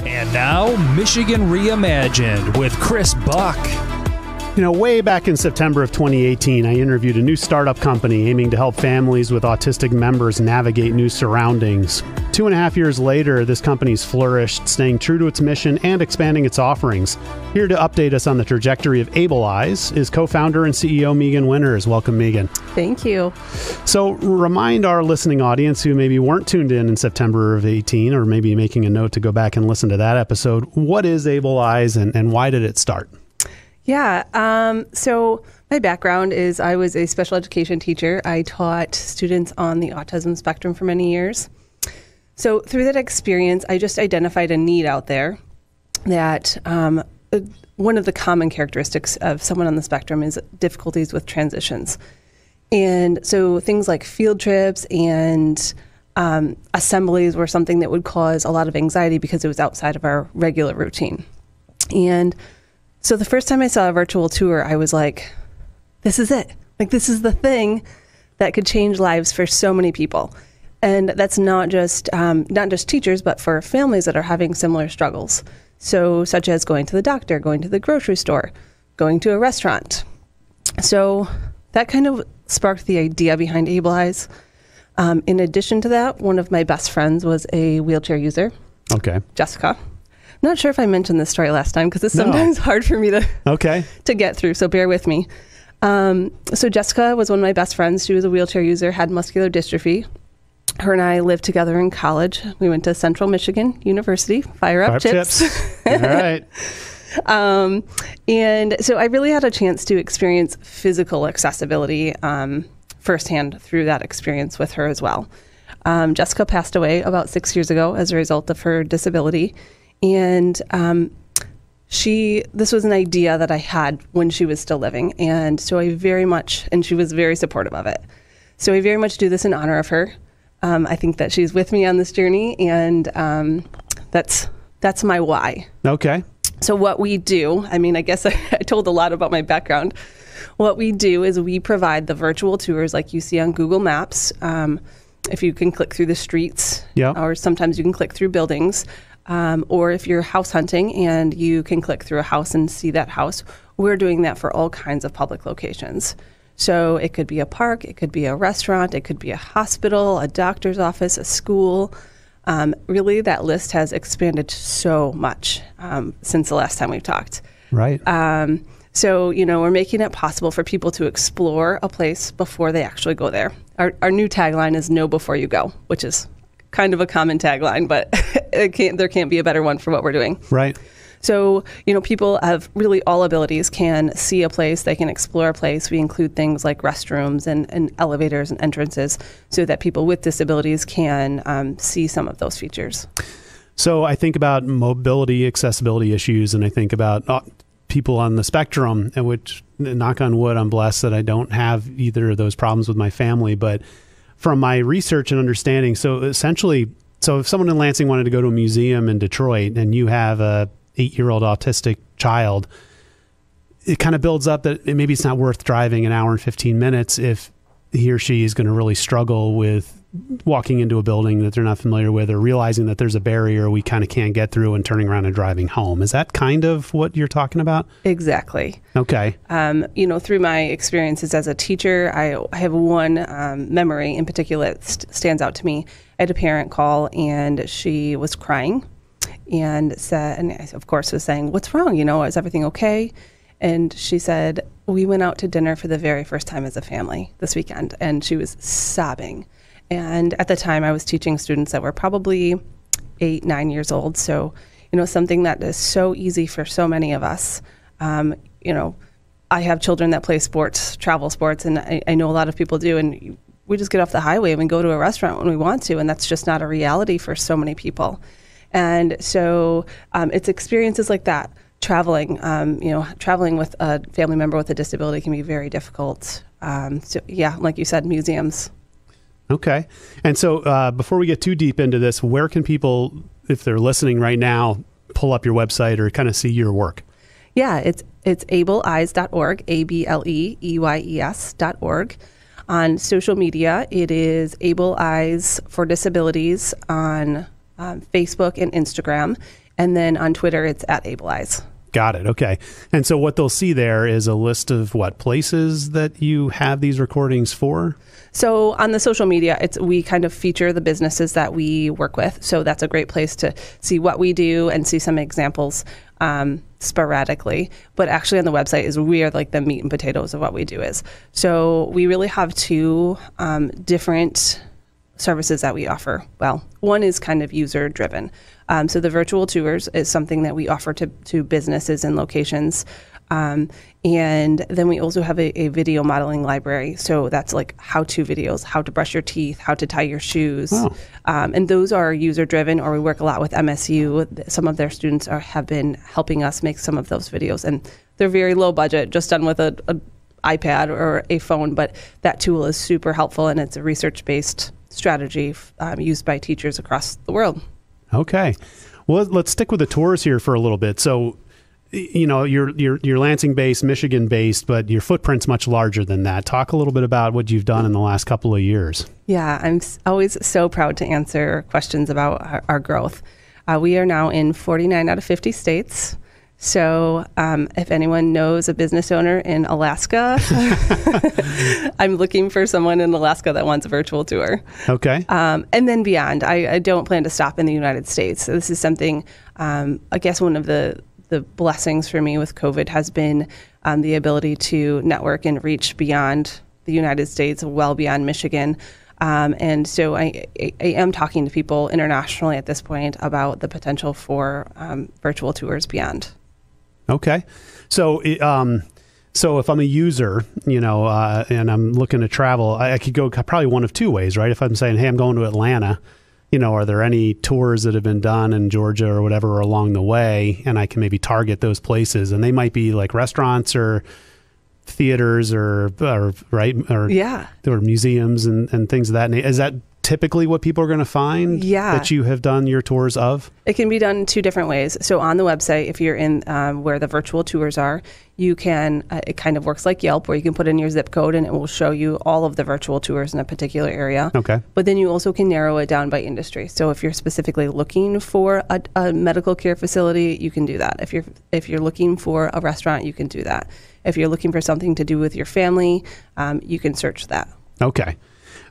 And now, Michigan Reimagined with Chris Buck. You know, way back in September of 2018, I interviewed a new startup company aiming to help families with autistic members navigate new surroundings. 2.5 years later, this company's flourished, staying true to its mission and expanding its offerings. Here to update us on the trajectory of Able Eyes is co-founder and CEO Meegan Winters. Welcome, Meegan. Thank you. So remind our listening audience who maybe weren't tuned in September of 18, or maybe making a note to go back and listen to that episode. What is Able Eyes and why did it start? Yeah, so my background is I was a special education teacher. I taught students on the autism spectrum for many years. So through that experience, I just identified a need out there that one of the common characteristics of someone on the spectrum is difficulties with transitions. And so things like field trips and assemblies were something that would cause a lot of anxiety because it was outside of our regular routine. And so the first time I saw a virtual tour, I was like, this is it. Like, this is the thing that could change lives for so many people. And that's not just teachers, but for families that are having similar struggles. So such as going to the doctor, going to the grocery store, going to a restaurant. So that kind of sparked the idea behind Able Eyes. In addition to that, one of my best friends was a wheelchair user. Okay. Jessica. I'm not sure if I mentioned this story last time because it's sometimes hard for me to get through, so bear with me. So Jessica was one of my best friends. She was a wheelchair user, had muscular dystrophy. Her and I lived together in college. We went to Central Michigan University. Fire up chips. All right. And so I really had a chance to experience physical accessibility firsthand through that experience with her as well. Jessica passed away about 6 years ago as a result of her disability. And this was an idea that I had when she was still living. And so and she was very supportive of it. So I very much do this in honor of her. I think that she's with me on this journey, and that's my why. Okay. So what we do, I guess I told a lot about my background. What we do is we provide the virtual tours like you see on Google Maps. If you can click through the streets, or sometimes you can click through buildings. Or if you're house hunting and you can click through a house and see that house, we're doing that for all kinds of public locations. So it could be a park, it could be a restaurant, it could be a hospital, a doctor's office, a school. Really, that list has expanded so much since the last time we've talked. Right. So, we're making it possible for people to explore a place before they actually go there. Our new tagline is "Know before you go," which is kind of a common tagline, but there can't be a better one for what we're doing. Right. So, people of really all abilities can see a place, they can explore a place. We include things like restrooms and elevators and entrances so that people with disabilities can see some of those features. So I think about mobility, accessibility issues, and I think about people on the spectrum, and which, knock on wood, I'm blessed that I don't have either of those problems with my family, but from my research and understanding, so essentially, if someone in Lansing wanted to go to a museum in Detroit and you have a 8-year-old autistic child, it kind of builds up that maybe it's not worth driving an hour and 15 minutes if he or she is going to really struggle with walking into a building that they're not familiar with, or realizing that there's a barrier we kind of can't get through and turning around and driving home. Is that kind of what you're talking about? Exactly. Okay. Through my experiences as a teacher, I have one memory in particular that stands out to me. I had a parent call and she was crying and I, of course, was saying, "What's wrong? Is everything okay?" And she said, "We went out to dinner for the very first time as a family this weekend," and she was sobbing. And at the time, I was teaching students that were probably 8, 9 years old. So, something that is so easy for so many of us. I have children that play sports, travel sports, and I know a lot of people do. And we just get off the highway and we go to a restaurant when we want to, and that's just not a reality for so many people. And so it's experiences like that. Traveling with a family member with a disability can be very difficult. Like you said, museums. Okay. And so before we get too deep into this, where can people, if they're listening right now, pull up your website or kind of see your work? Yeah, it's ableeyes.org, ABLEEYES.org. On social media, it is Able Eyes for Disabilities on Facebook and Instagram. And then on Twitter, it's at Ableize. Got it. Okay. And so what they'll see there is a list of what places that you have these recordings for? So on the social media, we kind of feature the businesses that we work with. So that's a great place to see what we do and see some examples sporadically. But actually on the website is where like the meat and potatoes of what we do is. So we really have two different services that we offer. Well, one is kind of user driven. So the virtual tours is something that we offer to businesses and locations. And then we also have a video modeling library. So that's like how-to videos, how to brush your teeth, how to tie your shoes. Oh. And those are user-driven, or we work a lot with MSU. Some of their students have been helping us make some of those videos. And they're very low budget, just done with an iPad or a phone. But that tool is super helpful, and it's a research-based strategy used by teachers across the world. Okay. Well, let's stick with the tours here for a little bit. So, you're Lansing-based, Michigan-based, but your footprint's much larger than that. Talk a little bit about what you've done in the last couple of years. Yeah, I'm always so proud to answer questions about our growth. We are now in 49 out of 50 states. So if anyone knows a business owner in Alaska, I'm looking for someone in Alaska that wants a virtual tour. Okay. And then beyond, I don't plan to stop in the United States. So this is something, I guess one of the blessings for me with COVID has been the ability to network and reach beyond the United States, well beyond Michigan. And so I am talking to people internationally at this point about the potential for virtual tours beyond. Okay. So, so if I'm a user, and I'm looking to travel, I could go probably one of two ways, right? If I'm saying, hey, I'm going to Atlanta, are there any tours that have been done in Georgia or whatever along the way? And I can maybe target those places, and they might be like restaurants or theaters or right? Or, yeah. Or museums and things of that nature. Is that typically what people are going to find that you have done your tours of? It can be done two different ways. So on the website, if you're in where the virtual tours are, you can, it kind of works like Yelp, where you can put in your zip code and it will show you all of the virtual tours in a particular area. Okay. But then you also can narrow it down by industry. So if you're specifically looking for a medical care facility, you can do that. If you're looking for a restaurant, you can do that. If you're looking for something to do with your family, you can search that. Okay.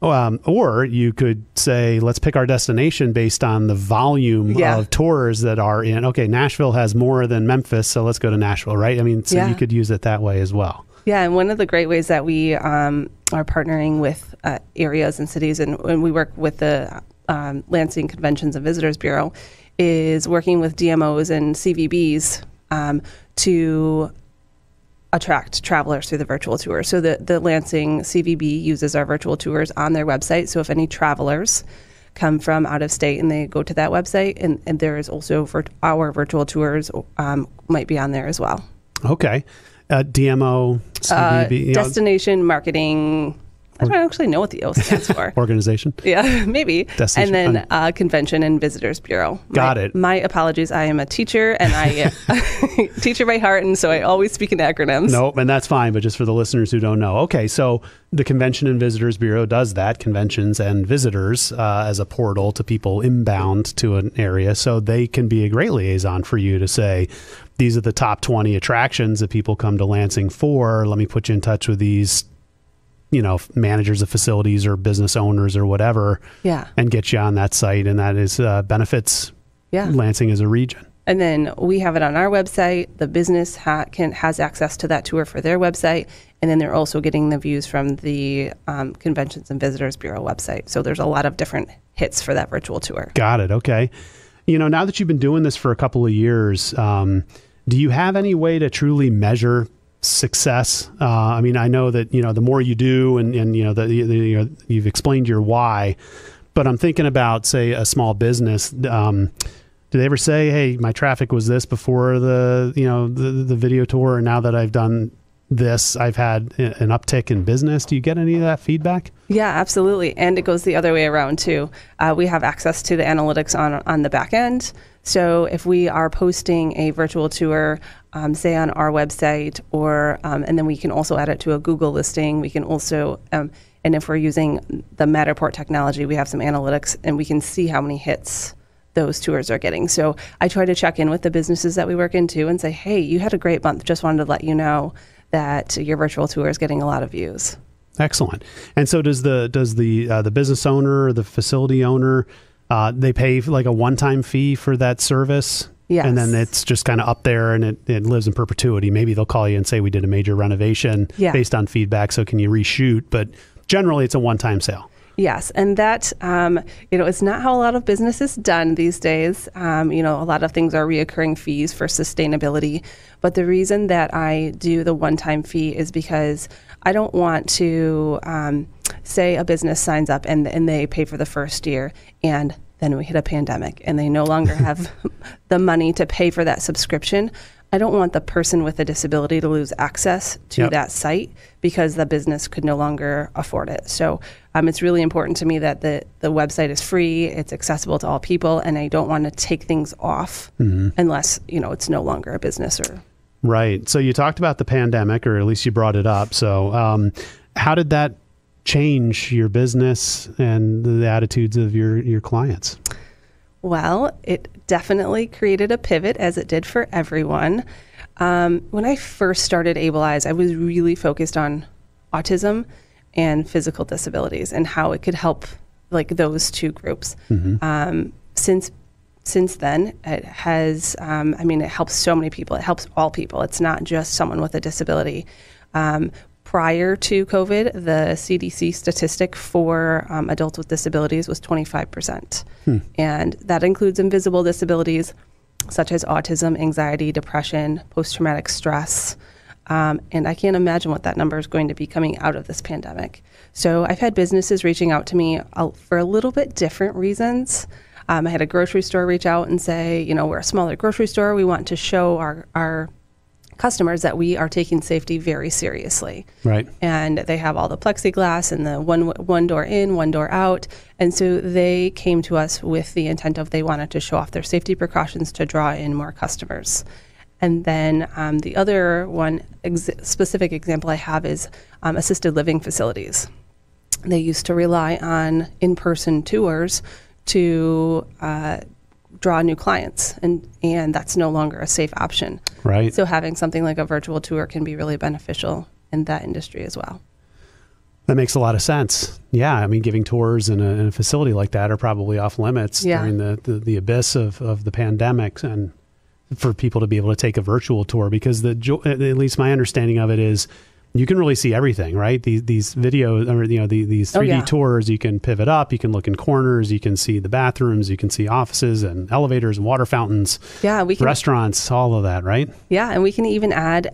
Or you could say, let's pick our destination based on the volume of tours that are in. Okay, Nashville has more than Memphis, so let's go to Nashville, right? I mean, so you could use it that way as well. Yeah, and one of the great ways that we are partnering with areas and cities, and we work with the Lansing Conventions and Visitors Bureau, is working with DMOs and CVBs to attract travelers through the virtual tour. So the Lansing CVB uses our virtual tours on their website. So if any travelers come from out of state and they go to that website, and there is also our virtual tours might be on there as well. Okay. DMO, CVB. Destination Marketing. I don't actually know what the O stands for. Organization? Yeah, maybe. Destination. And then Convention and Visitors Bureau. Got it. My apologies. I am a teacher, and I teacher by heart, and so I always speak in acronyms. Nope, and that's fine, but just for the listeners who don't know. Okay, so the Convention and Visitors Bureau does that, conventions and visitors, as a portal to people inbound to an area, so they can be a great liaison for you to say, these are the top 20 attractions that people come to Lansing for. Let me put you in touch with these managers of facilities or business owners or whatever, and get you on that site. And that is benefits Lansing as a region. And then we have it on our website. The business has access to that tour for their website. And then they're also getting the views from the Conventions and Visitors Bureau website. So there's a lot of different hits for that virtual tour. Got it. Okay. Now that you've been doing this for a couple of years, do you have any way to truly measure success? I mean, I know that, the more you do and you've explained your why, but I'm thinking about, say, a small business. Do they ever say, hey, my traffic was this before the video tour, and now that I've done this, I've had an uptick in business? Do you get any of that feedback? Yeah, absolutely. And it goes the other way around too. We have access to the analytics on the back end. So if we are posting a virtual tour, say on our website, or and then we can also add it to a Google listing. We can also, and if we're using the Matterport technology, we have some analytics, and we can see how many hits those tours are getting. So I try to check in with the businesses that we work into and say, hey, you had a great month. Just wanted to let you know that your virtual tour is getting a lot of views. Excellent. And so does the business owner or the facility owner, they pay like a one-time fee for that service? Yes. And then it's just kind of up there and it lives in perpetuity. Maybe they'll call you and say, we did a major renovation based on feedback. So can you reshoot? But generally it's a one-time sale. Yes, and that, it's not how a lot of business is done these days. A lot of things are reoccurring fees for sustainability. But the reason that I do the one-time fee is because I don't want to say a business signs up and they pay for the first year and then we hit a pandemic and they no longer have the money to pay for that subscription. I don't want the person with a disability to lose access to that site because the business could no longer afford it. So it's really important to me that the website is free, it's accessible to all people, and I don't want to take things off unless, it's no longer a business or... Right. So you talked about the pandemic, or at least you brought it up. So how did that change your business and the attitudes of your clients? Well, it definitely created a pivot, as it did for everyone. When I first started Ableize, I was really focused on autism and physical disabilities and how it could help like those two groups. Since then, it has, it helps so many people. It helps all people. It's not just someone with a disability. Prior to COVID, the CDC statistic for adults with disabilities was 25%. And that includes invisible disabilities such as autism, anxiety, depression, post-traumatic stress. And I can't imagine what that number is going to be coming out of this pandemic. So I've had businesses reaching out to me for a little bit different reasons. I had a grocery store reach out and say, we're a smaller grocery store. We want to show our customers that we are taking safety very seriously. Right. And they have all the plexiglass and the one door in, one door out. And so they came to us with the intent of they wanted to show off their safety precautions to draw in more customers. And then the other one specific example I have is assisted living facilities. They used to rely on in-person tours to draw new clients, and that's no longer a safe option. Right. So having something like a virtual tour can be really beneficial in that industry as well. That makes a lot of sense. Yeah, giving tours in a facility like that are probably off limits during the abyss of the pandemic, and for people to be able to take a virtual tour, because at least my understanding of it is you can really see everything, right? These videos, or these 3D tours, you can pivot up, you can look in corners, you can see the bathrooms, you can see offices and elevators and water fountains, restaurants, all of that, right? Yeah, and we can even add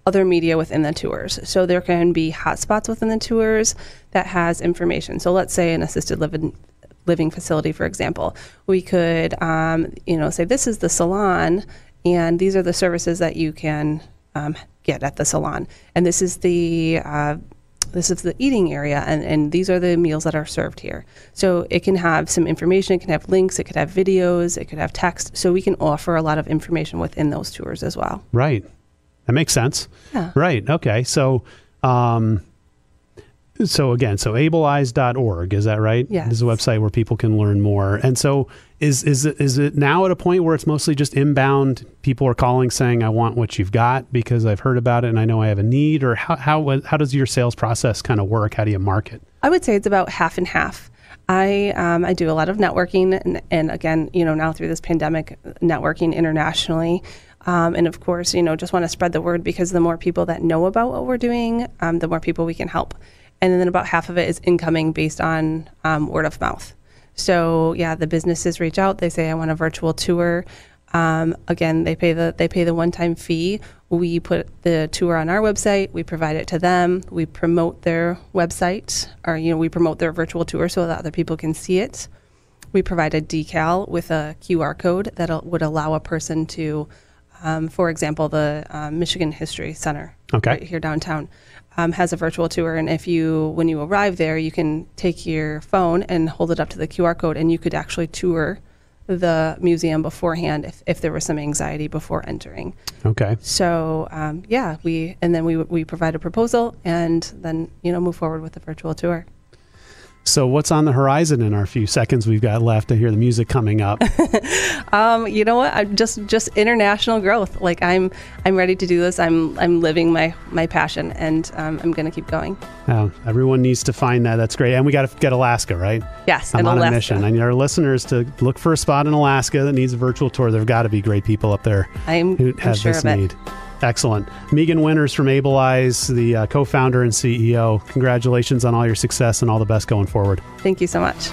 other media within the tours. So there can be hotspots within the tours that has information. So let's say an assisted living facility, for example, we could, say this is the salon, and these are the services that you can get at the salon, and this is the eating area, and these are the meals that are served here. So it can have some information, it can have links, it could have videos, it could have text. So we can offer a lot of information within those tours as well. Right, that makes sense. Yeah. Right. Okay. So ableize.org, is that right? Yes. This is a website where people can learn more. And so is it now at a point where it's mostly just inbound? People are calling saying, I want what you've got because I've heard about it and I know I have a need? Or how does your sales process kind of work? How do you market? I would say it's about half and half. I do a lot of networking and again, now through this pandemic, networking internationally. And of course, just want to spread the word, because the more people that know about what we're doing, the more people we can help. And then about half of it is incoming based on word of mouth. So the businesses reach out. They say, I want a virtual tour. Again, they pay the one-time fee. We put the tour on our website. We provide it to them. We promote their website, or we promote their virtual tour so that other people can see it. We provide a decal with a QR code that would allow a person to, for example, the Michigan History Center right here downtown. Has a virtual tour, and when you arrive there, you can take your phone and hold it up to the QR code, and you could actually tour the museum beforehand if there was some anxiety before entering. Okay. So we provide a proposal and then move forward with the virtual tour. So what's on the horizon in our few seconds we've got left to hear the music coming up? You know what? I'm just international growth. Like I'm ready to do this. I'm living my passion, and I'm going to keep going. Everyone needs to find that. That's great. And we got to get Alaska, right? Yes, I'm on Alaska. a mission. I need our listeners to look for a spot in Alaska that needs a virtual tour. There've got to be great people up there who have sure this of it. need. Excellent. Meegan Winters from Able Eyes, the co-founder and CEO. Congratulations on all your success and all the best going forward. Thank you so much.